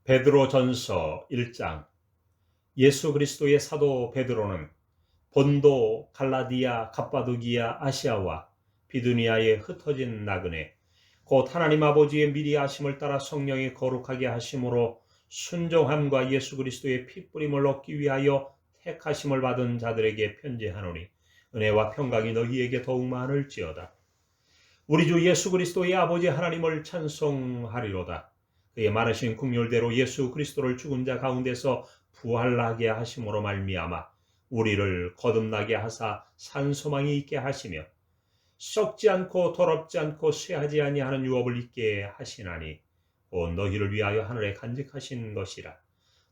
베드로전서 1장. 예수 그리스도의 사도 베드로는 본도, 갈라디아, 갑바도기아, 아시아와 비두니아에 흩어진 나그네 곧 하나님 아버지의 미리 아심을 따라 성령이 거룩하게 하심으로 순종함과 예수 그리스도의 피뿌림을 얻기 위하여 택하심을 받은 자들에게 편지하노니 은혜와 평강이 너희에게 더욱 많을지어다. 우리 주 예수 그리스도의 아버지 하나님을 찬송하리로다. 그의 많으신 긍휼대로 예수 그리스도를 죽은 자 가운데서 부활하게 하심으로 말미암아 우리를 거듭나게 하사 산 소망이 있게 하시며 썩지 않고 더럽지 않고 쇠하지 아니하는 유업을 있게 하시나니 곧 너희를 위하여 하늘에 간직하신 것이라.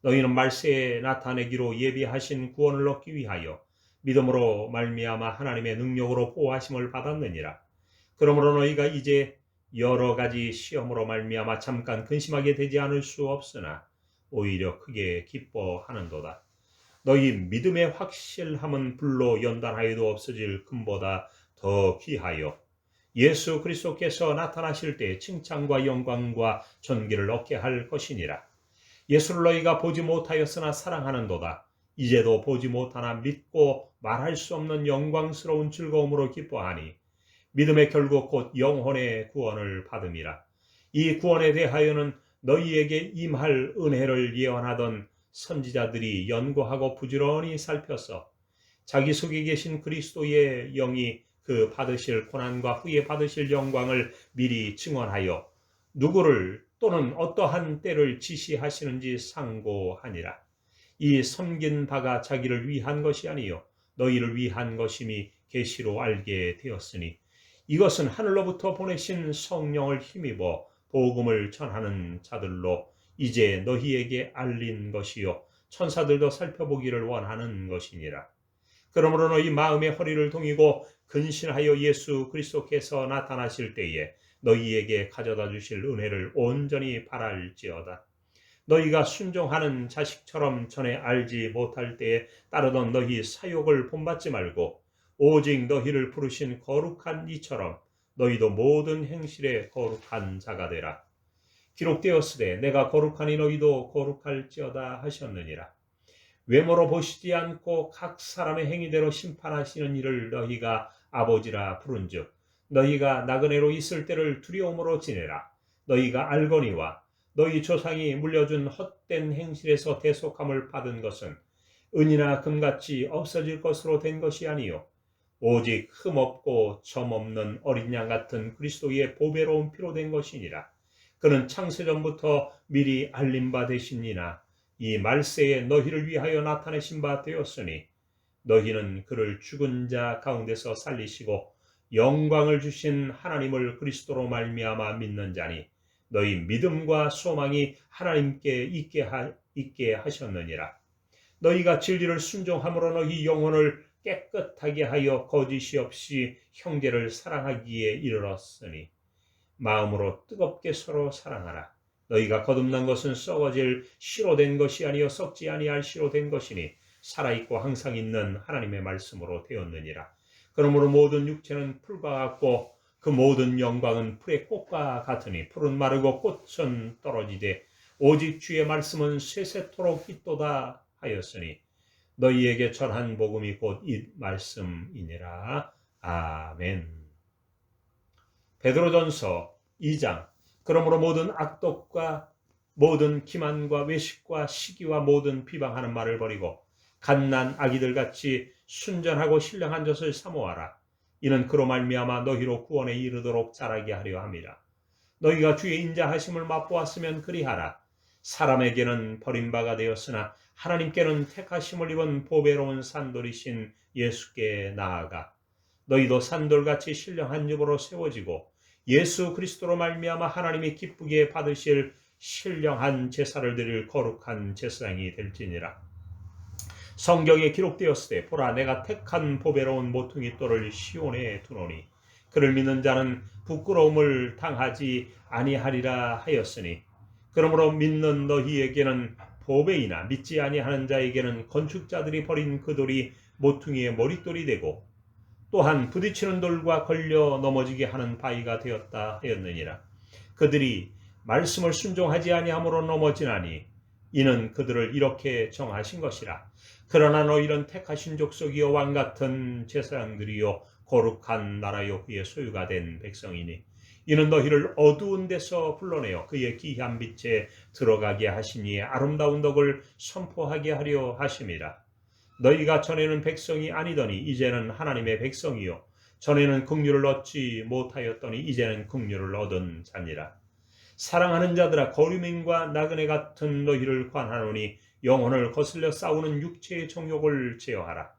너희는 말세에 나타내기로 예비하신 구원을 얻기 위하여 믿음으로 말미암아 하나님의 능력으로 보호하심을 받았느니라. 그러므로 너희가 이제 여러 가지 시험으로 말미암아 잠깐 근심하게 되지 않을 수 없으나 오히려 크게 기뻐하는도다. 너희 믿음의 확실함은 불로 연단하여도 없어질 금보다 더 귀하여 예수 그리스도께서 나타나실 때 칭찬과 영광과 존귀를 얻게 할 것이니라. 예수를 너희가 보지 못하였으나 사랑하는도다. 이제도 보지 못하나 믿고 말할 수 없는 영광스러운 즐거움으로 기뻐하니 믿음의 결국 곧 영혼의 구원을 받음이라. 이 구원에 대하여는 너희에게 임할 은혜를 예언하던 선지자들이 연구하고 부지런히 살펴서 자기 속에 계신 그리스도의 영이 그 받으실 고난과 후에 받으실 영광을 미리 증언하여 누구를 또는 어떠한 때를 지시하시는지 상고하니라. 이 섬긴 바가 자기를 위한 것이 아니요 너희를 위한 것임이 계시로 알게 되었으니 이것은 하늘로부터 보내신 성령을 힘입어 복음을 전하는 자들로 이제 너희에게 알린 것이요 천사들도 살펴보기를 원하는 것이니라. 그러므로 너희 마음의 허리를 동이고 근신하여 예수 그리스도께서 나타나실 때에 너희에게 가져다 주실 은혜를 온전히 바랄지어다. 너희가 순종하는 자식처럼 전에 알지 못할 때에 따르던 너희 사욕을 본받지 말고 오직 너희를 부르신 거룩한 이처럼 너희도 모든 행실에 거룩한 자가 되라. 기록되었으되 내가 거룩하니 너희도 거룩할지어다 하셨느니라. 외모로 보시지 않고 각 사람의 행위대로 심판하시는 이를 너희가 아버지라 부른즉 너희가 나그네로 있을 때를 두려움으로 지내라. 너희가 알거니와 너희 조상이 물려준 헛된 행실에서 대속함을 받은 것은 은이나 금같이 없어질 것으로 된 것이 아니요 오직 흠없고 점없는 어린 양 같은 그리스도의 보배로운 피로 된 것이니라. 그는 창세전부터 미리 알린 바 되시니나 이 말세에 너희를 위하여 나타내신 바 되었으니 너희는 그를 죽은 자 가운데서 살리시고 영광을 주신 하나님을 그리스도로 말미암아 믿는 자니 너희 믿음과 소망이 하나님께 있게 하셨느니라. 너희가 진리를 순종함으로 너희 영혼을 깨끗하게 하여 거짓이 없이 형제를 사랑하기에 이르렀으니 마음으로 뜨겁게 서로 사랑하라. 너희가 거듭난 것은 썩어질 씨로 된 것이 아니요 썩지 아니할 씨로 된 것이니 살아있고 항상 있는 하나님의 말씀으로 되었느니라. 그러므로 모든 육체는 풀과 같고 그 모든 영광은 풀의 꽃과 같으니 풀은 마르고 꽃은 떨어지되 오직 주의 말씀은 세세토록 있도다 하였으니 너희에게 전한 복음이 곧 이 말씀이니라. 아멘. 베드로전서 2장. 그러므로 모든 악독과 모든 기만과 외식과 시기와 모든 비방하는 말을 버리고 갓난 아기들같이 순전하고 신령한 젖을 사모하라. 이는 그로 말미암아 너희로 구원에 이르도록 자라게 하려 함이라. 너희가 주의 인자하심을 맛보았으면 그리하라. 사람에게는 버림바가 되었으나 하나님께는 택하심을 입은 보배로운 산돌이신 예수께 나아가 너희도 산돌같이 신령한 유보로 세워지고 예수 그리스도로 말미암아 하나님이 기쁘게 받으실 신령한 제사를 드릴 거룩한 제사장이 될지니라. 성경에 기록되었으되 보라 내가 택한 보배로운 모퉁이 돌을 시온에 두노니 그를 믿는 자는 부끄러움을 당하지 아니하리라 하였으니 그러므로 믿는 너희에게는 보배이나 믿지 아니하는 자에게는 건축자들이 버린 그 돌이 모퉁이의 머릿돌이 되고 또한 부딪히는 돌과 걸려 넘어지게 하는 바위가 되었다 하였느니라. 그들이 말씀을 순종하지 아니함으로 넘어지나니 이는 그들을 이렇게 정하신 것이라. 그러나 너희는 택하신 족속이요 왕같은 제사장들이요 거룩한 나라요 그의 소유가 된 백성이니 이는 너희를 어두운 데서 불러내어 그의 기이한 빛에 들어가게 하시니 아름다운 덕을 선포하게 하려 하심이라. 너희가 전에는 백성이 아니더니 이제는 하나님의 백성이요 전에는 긍휼을 얻지 못하였더니 이제는 긍휼을 얻은 자니라. 사랑하는 자들아, 거류민과 나그네 같은 너희를 관하노니 영혼을 거슬려 싸우는 육체의 정욕을 제어하라.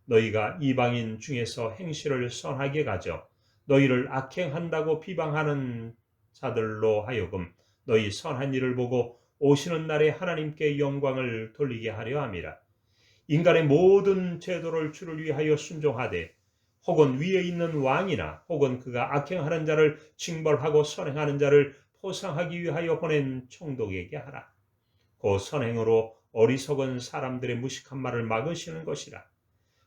너희가 이방인 중에서 행실을 선하게 가져 너희를 악행한다고 비방하는 자들로 하여금 너희 선한 일을 보고 오시는 날에 하나님께 영광을 돌리게 하려 함이라. 인간의 모든 제도를 주를 위하여 순종하되 혹은 위에 있는 왕이나 혹은 그가 악행하는 자를 징벌하고 선행하는 자를 포상하기 위하여 보낸 총독에게 하라. 그 선행으로 어리석은 사람들의 무식한 말을 막으시는 것이라.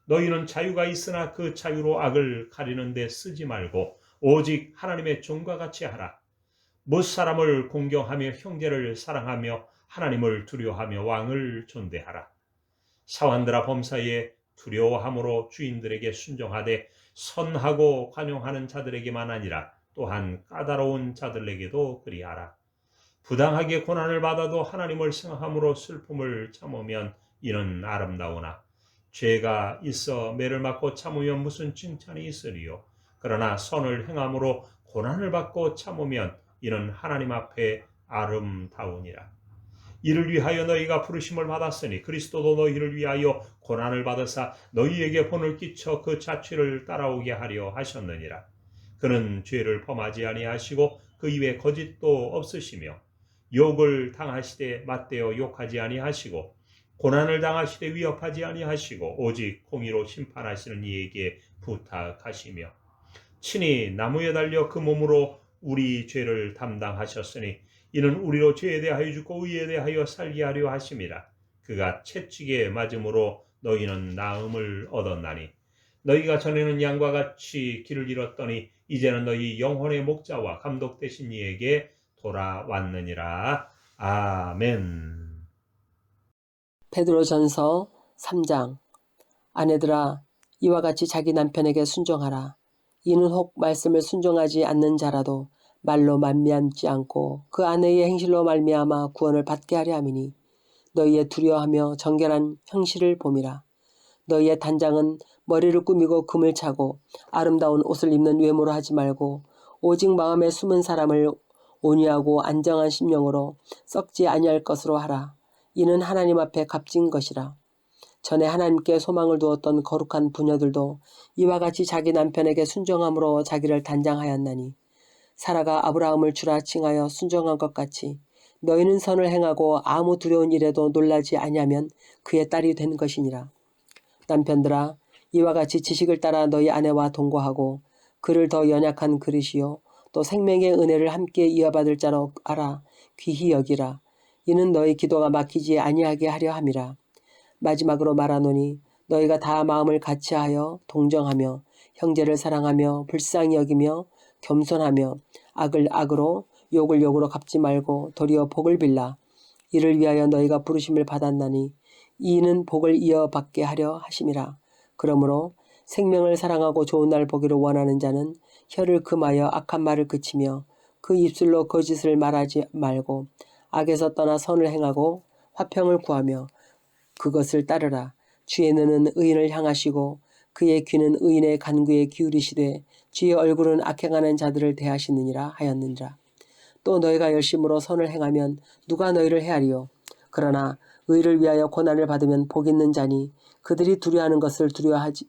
너희는 자유가 있으나 그 자유로 악을 가리는 데 쓰지 말고 오직 하나님의 종과 같이 하라. 무사람을 공경하며 형제를 사랑하며 하나님을 두려워하며 왕을 존대하라. 사환들아, 범사에 두려워함으로 주인들에게 순종하되 선하고 관용하는 자들에게만 아니라 또한 까다로운 자들에게도 그리하라. 부당하게 고난을 받아도 하나님을 생각함으로 슬픔을 참으면 이는 아름다우나 죄가 있어 매를 맞고 참으면 무슨 칭찬이 있으리요. 그러나 선을 행함으로 고난을 받고 참으면 이는 하나님 앞에 아름다우니라. 이를 위하여 너희가 부르심을 받았으니 그리스도도 너희를 위하여 고난을 받으사 너희에게 본을 끼쳐 그 자취를 따라오게 하려 하셨느니라. 그는 죄를 범하지 아니하시고 그 입에 거짓도 없으시며 욕을 당하시되 맞대어 욕하지 아니하시고 고난을 당하시되 위협하지 아니하시고 오직 공의로 심판하시는 이에게 부탁하시며 친히 나무에 달려 그 몸으로 우리 죄를 담당하셨으니 이는 우리로 죄에 대하여 죽고 의에 대하여 살게 하려 하심이라. 그가 채찍에 맞음으로 너희는 나음을 얻었나니 너희가 전에는 양과 같이 길을 잃었더니 이제는 너희 영혼의 목자와 감독 되신 이에게 돌아왔느니라. 아멘. 베드로전서 3장. 아내들아, 이와 같이 자기 남편에게 순종하라. 이는 혹 말씀을 순종하지 않는 자라도 말로 만미암지 않고 그 아내의 행실로 말미암아 구원을 받게 하려 함이니 너희의 두려워하며 정결한 형실을 봄이라. 너희의 단장은 머리를 꾸미고 금을 차고 아름다운 옷을 입는 외모로 하지 말고 오직 마음에 숨은 사람을 온유하고 안정한 심령으로 썩지 아니할 것으로 하라. 이는 하나님 앞에 값진 것이라. 전에 하나님께 소망을 두었던 거룩한 부녀들도 이와 같이 자기 남편에게 순종함으로 자기를 단장하였나니 사라가 아브라함을 주라 칭하여 순종한 것 같이 너희는 선을 행하고 아무 두려운 일에도 놀라지 아니하면 그의 딸이 된 것이니라. 남편들아, 이와 같이 지식을 따라 너희 아내와 동거하고 그를 더 연약한 그릇이요 또 생명의 은혜를 함께 이어받을 자로 알아 귀히 여기라. 이는 너희 기도가 막히지 아니하게 하려 함이라. 마지막으로 말하노니 너희가 다 마음을 같이하여 동정하며 형제를 사랑하며 불쌍히 여기며 겸손하며 악을 악으로 욕을 욕으로 갚지 말고 도리어 복을 빌라. 이를 위하여 너희가 부르심을 받았나니 이는 복을 이어받게 하려 하심이라. 그러므로 생명을 사랑하고 좋은 날 보기를 원하는 자는 혀를 금하여 악한 말을 그치며 그 입술로 거짓을 말하지 말고 악에서 떠나 선을 행하고 화평을 구하며 그것을 따르라. 주의 눈은 의인을 향하시고 그의 귀는 의인의 간구에 기울이시되 주의 얼굴은 악행하는 자들을 대하시느니라 하였느니라. 또 너희가 열심으로 선을 행하면 누가 너희를 헤아리요. 그러나 의를 위하여 고난을 받으면 복 있는 자니 그들이 두려워하는 것을 두려워하지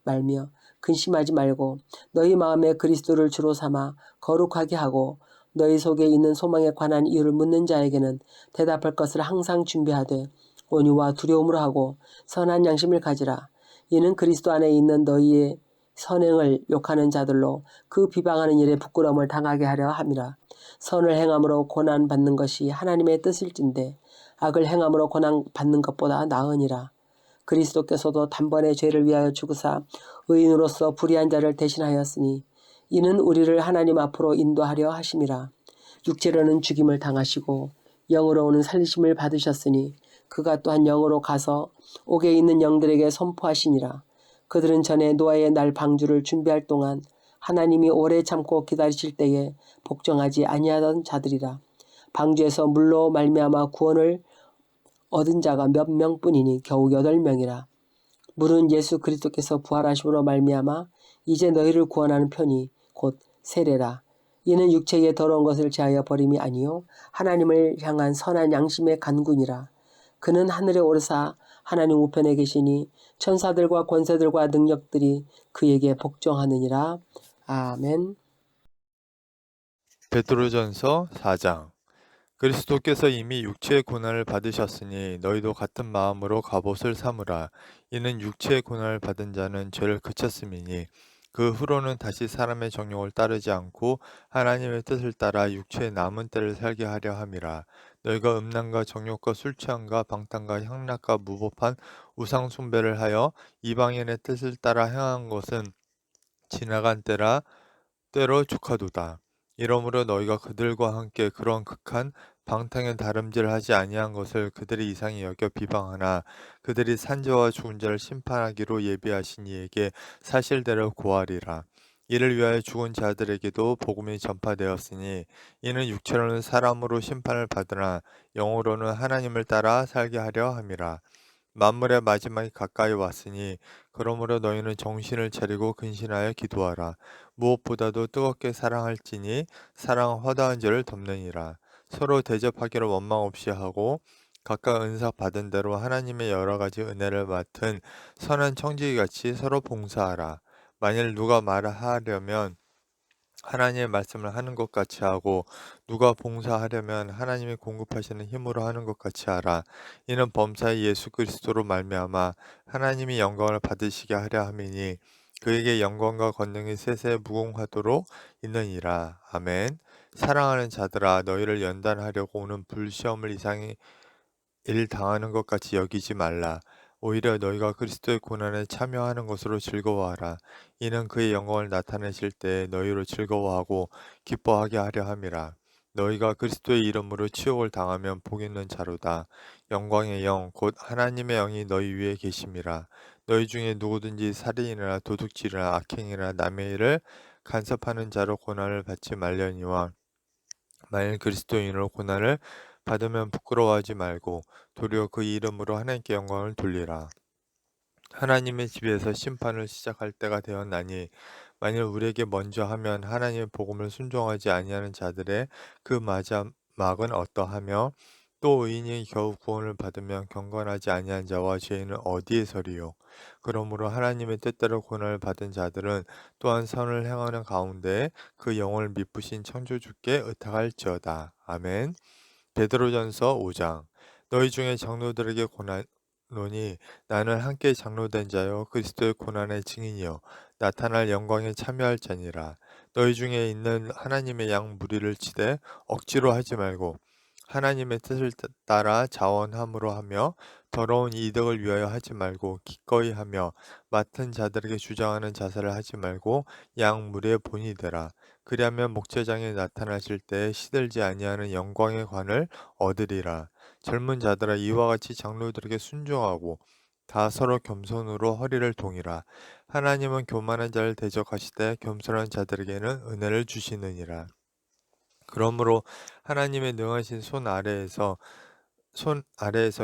말며 근심하지 말고 너희 마음에 그리스도를 주로 삼아 거룩하게 하고 너희 속에 있는 소망에 관한 이유를 묻는 자에게는 대답할 것을 항상 준비하되 온유와 두려움으로 하고 선한 양심을 가지라. 이는 그리스도 안에 있는 너희의 선행을 욕하는 자들로 그 비방하는 일에 부끄러움을 당하게 하려 함이라. 선을 행함으로 고난 받는 것이 하나님의 뜻일진데 악을 행함으로 고난 받는 것보다 나으니라. 그리스도께서도 단번에 죄를 위하여 죽으사 의인으로서 불의한 자를 대신하였으니 이는 우리를 하나님 앞으로 인도하려 하심이라. 육체로는 죽임을 당하시고 영으로는 살리심을 받으셨으니 그가 또한 영으로 가서 옥에 있는 영들에게 선포하시니라. 그들은 전에 노아의 날 방주를 준비할 동안 하나님이 오래 참고 기다리실 때에 복종하지 아니하던 자들이라. 방주에서 물로 말미암아 구원을 얻은 자가 몇 명뿐이니 겨우 8명이라. 물은 예수 그리스도께서 부활하심으로 말미암아 이제 너희를 구원하는 편이 곧 세례라. 이는 육체의 더러운 것을 제하여 버림이 아니요 하나님을 향한 선한 양심의 간군이라. 그는 하늘에 오르사 하나님 우편에 계시니 천사들과 권세들과 능력들이 그에게 복종하느니라. 아멘. 베드로전서 4장. 그리스도께서 이미 육체의 고난을 받으셨으니 너희도 같은 마음으로 갑옷을 삼으라. 이는 육체의 고난을 받은 자는 죄를 그쳤음이니 그 후로는 다시 사람의 정욕을 따르지 않고 하나님의 뜻을 따라 육체의 남은 때를 살게 하려 함이라. 너희가 음란과 정욕과 술 취함과 방탕과 향락과 무법한 우상 숭배를 하여 이방인의 뜻을 따라 행한 것은 지나간 때로 족하도다. 이러므로 너희가 그들과 함께 그런 극한 방탕의 다름질하지 아니한 것을 그들이 이상히 여겨 비방하나 그들이 산자와 죽은 자를 심판하기로 예비하신 이에게 사실대로 고하리라. 이를 위하여 죽은 자들에게도 복음이 전파되었으니 이는 육체로는 사람으로 심판을 받으나 영으로는 하나님을 따라 살게 하려 함이라. 만물의 마지막이 가까이 왔으니 그러므로 너희는 정신을 차리고 근신하여 기도하라. 무엇보다도 뜨겁게 사랑할지니 사랑은 허다한 죄를 덮느니라. 서로 대접하기를 원망 없이 하고 각각 은사 받은 대로 하나님의 여러 가지 은혜를 맡은 선한 청지기같이 서로 봉사하라. 만일 누가 말하려면 하나님의 말씀을 하는 것 같이 하고 누가 봉사하려면 하나님이 공급하시는 힘으로 하는 것 같이 하라. 이는 범사의 예수 그리스도로 말미암아 하나님이 영광을 받으시게 하려 함이니 그에게 영광과 권능이 세세 무궁하도록 있느니라. 아멘. 사랑하는 자들아 너희를 연단하려고 오는 불시험을 이상히 일 당하는 것 같이 여기지 말라. 오히려 너희가 그리스도의 고난에 참여하는 것으로 즐거워하라. 이는 그의 영광을 나타내실 때 너희로 즐거워하고 기뻐하게 하려 함이라. 너희가 그리스도의 이름으로 치욕을 당하면 복 있는 자로다. 영광의 영, 곧 하나님의 영이 너희 위에 계심이라. 너희 중에 누구든지 살인이나 도둑질이나 악행이나 남의 일을 간섭하는 자로 고난을 받지 말려니와 만일 그리스도인으로 고난을 받으면 부끄러워하지 말고 도리어 그 이름으로 하나님께 영광을 돌리라. 하나님의 집에서 심판을 시작할 때가 되었나니 만일 우리에게 먼저 하면 하나님의 복음을 순종하지 아니하는 자들의 그 마지막은 어떠하며 또 의인이 겨우 구원을 받으면 경건하지 아니한 자와 죄인은 어디에 서리요. 그러므로 하나님의 뜻대로 고난을 받은 자들은 또한 선을 행하는 가운데 그 영을 미쁘신 창조주께 의탁할지어다. 아멘. 베드로전서 5장. 너희 중에 장로들에게 고난노니 나는 함께 장로된 자요 그리스도의 고난의 증인이요 나타날 영광에 참여할 자니라. 너희 중에 있는 하나님의 양 무리를 치되 억지로 하지 말고 하나님의 뜻을 따라 자원함으로 하며 더러운 이득을 위하여 하지 말고 기꺼이 하며 맡은 자들에게 주장하는 자세를 하지 말고 양 무리의 본이 되라. 그리하면 목재장에 나타나실 때에 시들지 아니하는 영광의 관을 얻으리라. 젊은 자들아 이와 같이 장로들에게 순종하고 다 서로 겸손으로 허리를 동이라. 하나님은 교만한 자를 대적하시되 겸손한 자들에게는 은혜를 주시느니라. 그러므로 하나님의 능하신 손 아래에서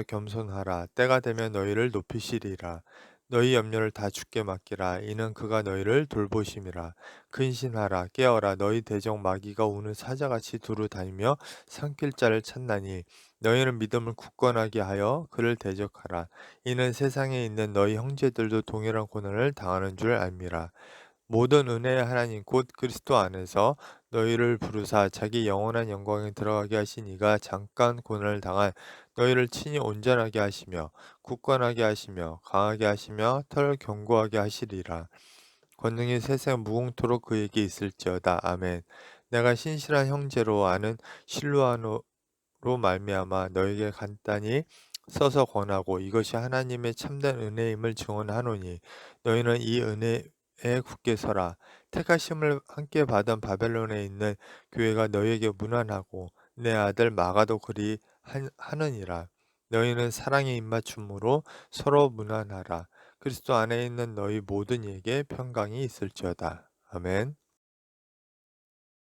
겸손하라. 때가 되면 너희를 높이시리라. 너희 염려를 다 주께 맡기라. 이는 그가 너희를 돌보심이라. 근신하라. 깨어라. 너희 대적 마귀가 우는 사자같이 두루 다니며 삼킬 자를 찾나니 너희는 믿음을 굳건하게 하여 그를 대적하라. 이는 세상에 있는 너희 형제들도 동일한 고난을 당하는 줄 알미라. 모든 은혜의 하나님 곧 그리스도 안에서 너희를 부르사 자기 영원한 영광에 들어가게 하신 이가 잠깐 고난을 당한 너희를 친히 온전하게 하시며 굳건하게 하시며 강하게 하시며 털 견고하게 하시리라. 권능이 세상 무궁토록 그에게 있을지어다. 아멘. 내가 신실한 형제로 아는 실로아노로 말미암아 너에게 간단히 써서 권하고 이것이 하나님의 참된 은혜임을 증언하노니 너희는 이 은혜 굳게 서라. 택하심을 함께 받은 바벨론에 있는 교회가 너희에게 문안하고 내 아들 마가도 그리 하느니라. 너희는 사랑의 입맞춤으로 서로 문안하라. 그리스도 안에 있는 너희 모든 이에게 평강이 있을지어다. 아멘.